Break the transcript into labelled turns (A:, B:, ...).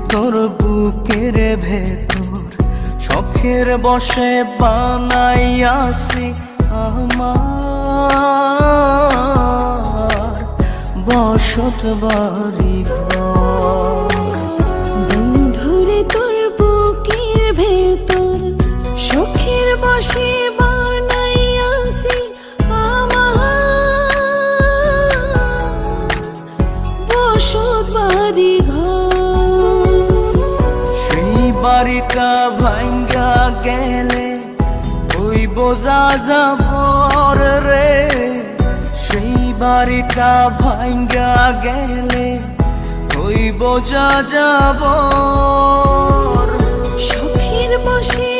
A: তোর বুকের ভেতর শখের বসে বানাইয়াছি আমার বসত বাড়ি ঘর।
B: বন্ধুরে তোর বুকের ভেতর শখের বসে বানাইয়াছি আমার বসত বাড়ি ঘর।
A: সেই বাড়িটা ভাঙ্গা গেলে ওই বোঝা যাবর রে, সেই বাড়িটা ভাঙ্গা গেলে ওই বোঝা যাবর।
B: শখের বসে